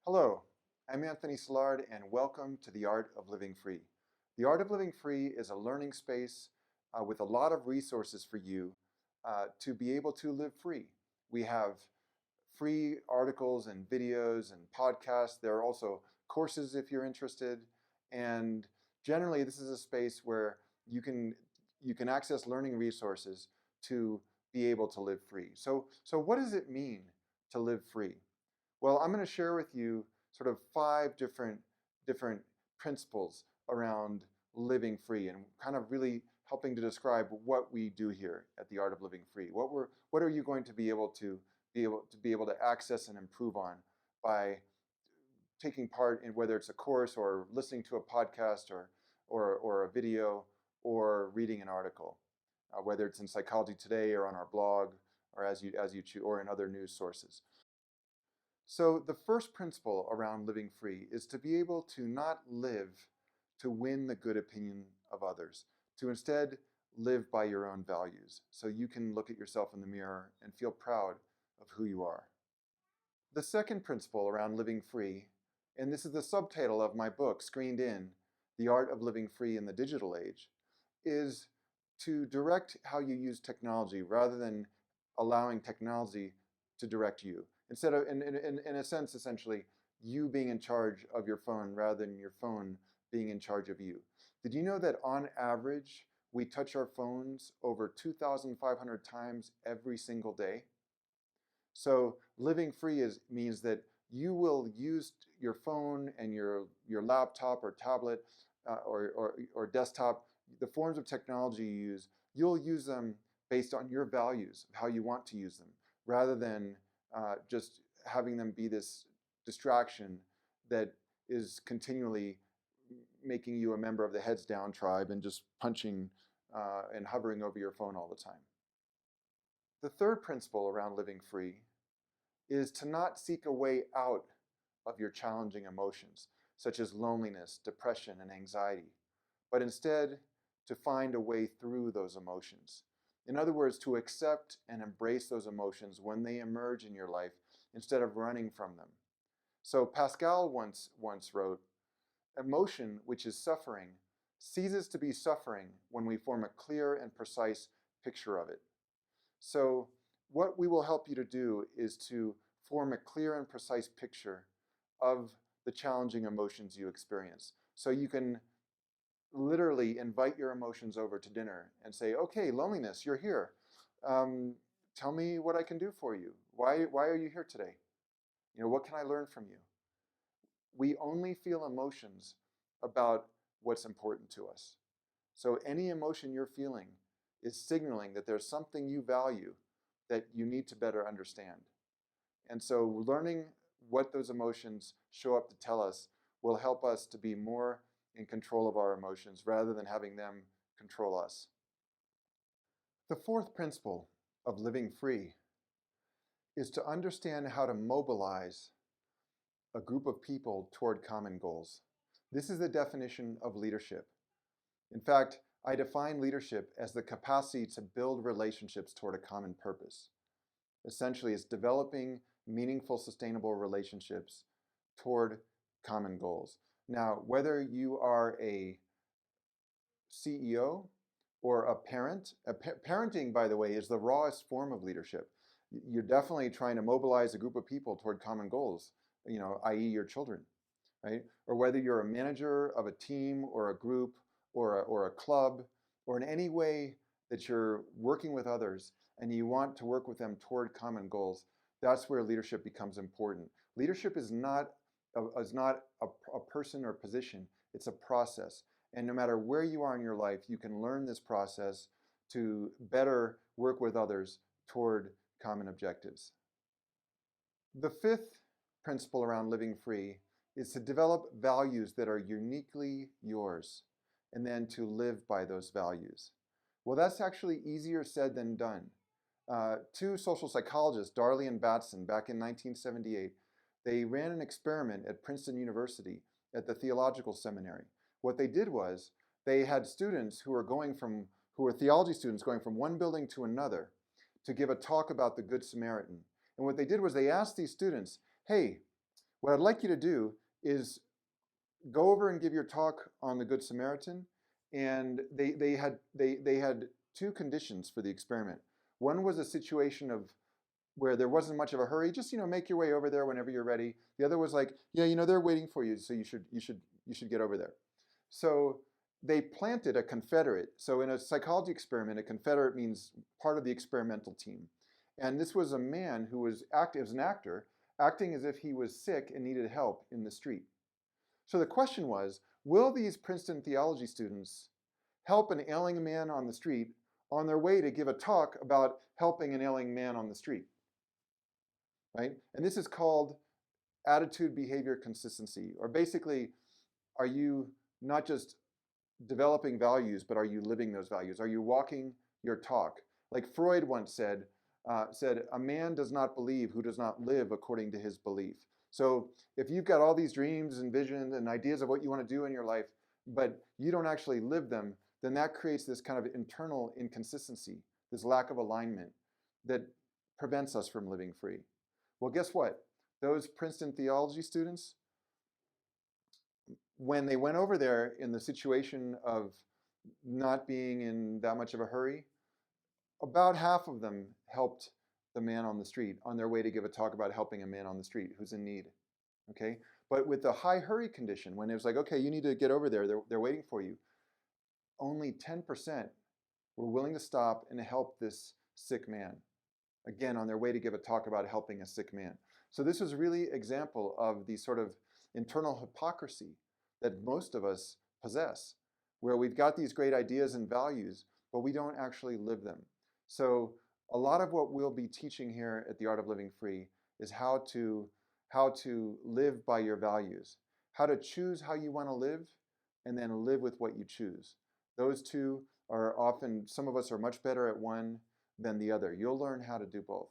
Hello, I'm Anthony Silard and welcome to The Art of Living Free. The Art of Living Free is a learning space with a lot of resources for you to be able to live free. We have free articles and videos and podcasts. There are also courses if you're interested. And generally, this is a space where you can access learning resources to be able to live free. So what does it mean to live free? Well, I'm going to share with you sort of 5 different principles around living free and kind of really helping to describe what we do here at the Art of Living Free. What are you going to be able to access and improve on by taking part in, whether it's a course or listening to a podcast or a video or reading an article, whether it's in Psychology Today or on our blog or as you choose, or in other news sources. So the first principle around living free is to be able to not live to win the good opinion of others, to instead live by your own values, so you can look at yourself in the mirror and feel proud of who you are. The second principle around living free, and this is the subtitle of my book, Screened In, The Art of Living Free in the Digital Age, is to direct how you use technology rather than allowing technology to direct you. Instead of, in a sense, essentially, you being in charge of your phone rather than your phone being in charge of you. Did you know that on average, we touch our phones over 2,500 times every single day? So living free means that you will use your phone and your laptop or tablet or desktop, the forms of technology you use, you'll use them based on your values, how you want to use them, rather than just having them be this distraction that is continually making you a member of the heads down tribe and just punching and hovering over your phone all the time. The third principle around living free is to not seek a way out of your challenging emotions, such as loneliness, depression, and anxiety, but instead to find a way through those emotions. In other words, to accept and embrace those emotions when they emerge in your life instead of running from them. So Pascal once wrote, "Emotion, which is suffering, ceases to be suffering when we form a clear and precise picture of it." So what we will help you to do is to form a clear and precise picture of the challenging emotions you experience. So you can literally invite your emotions over to dinner and say, "Okay, loneliness, you're here. Tell me what I can do for you. Why are you here today? What can I learn from you?" We only feel emotions about what's important to us. So any emotion you're feeling is signaling that there's something you value that you need to better understand. And so learning what those emotions show up to tell us will help us to be more in control of our emotions rather than having them control us. The fourth principle of living free is to understand how to mobilize a group of people toward common goals. This is the definition of leadership. In fact, I define leadership as the capacity to build relationships toward a common purpose. Essentially, it's developing meaningful, sustainable relationships toward common goals. Now, whether you are a CEO or a parent, parenting, by the way, is the rawest form of leadership. You're definitely trying to mobilize a group of people toward common goals, i.e. your children, right? Or whether you're a manager of a team or a group or a club, or in any way that you're working with others and you want to work with them toward common goals, that's where leadership becomes important. Leadership is not a person or position, it's a process. And no matter where you are in your life, you can learn this process to better work with others toward common objectives. The fifth principle around living free is to develop values that are uniquely yours and then to live by those values. Well, that's actually easier said than done. 2 social psychologists, Darley and Batson, back in 1978, they ran an experiment at Princeton University at the theological seminary. What they did was they had students who were theology students going from one building to another to give a talk about the Good Samaritan. And what they did was they asked these students, "Hey, What I'd like you to do is go over and give your talk on the Good Samaritan. And they had two conditions for the experiment. One was a situation of where there wasn't much of a hurry, just make your way over there whenever you're ready. The other was like, yeah, they're waiting for you, so you should get over there. So they planted a confederate. So in a psychology experiment, a confederate means part of the experimental team. And this was a man who was active as an actor, acting as if he was sick and needed help in the street. So the question was, will these Princeton theology students help an ailing man on the street on their way to give a talk about helping an ailing man on the street? Right? And this is called attitude behavior consistency, or basically, are you not just developing values, but are you living those values? Are you walking your talk? Like Freud once said, a man does not believe who does not live according to his belief. So if you've got all these dreams and visions and ideas of what you want to do in your life, but you don't actually live them, then that creates this kind of internal inconsistency, this lack of alignment that prevents us from living free. Well, guess what? Those Princeton theology students, when they went over there in the situation of not being in that much of a hurry, about half of them helped the man on the street on their way to give a talk about helping a man on the street who's in need. Okay? But with the high hurry condition, when it was like, okay, you need to get over there, they're waiting for you, only 10% were willing to stop and help this sick man, again, on their way to give a talk about helping a sick man. So this was really an example of the sort of internal hypocrisy that most of us possess, where we've got these great ideas and values, but we don't actually live them. So a lot of what we'll be teaching here at the Art of Living Free is how to live by your values, how to choose how you want to live, and then live with what you choose. Those two are often, some of us are much better at one than the other. You'll learn how to do both.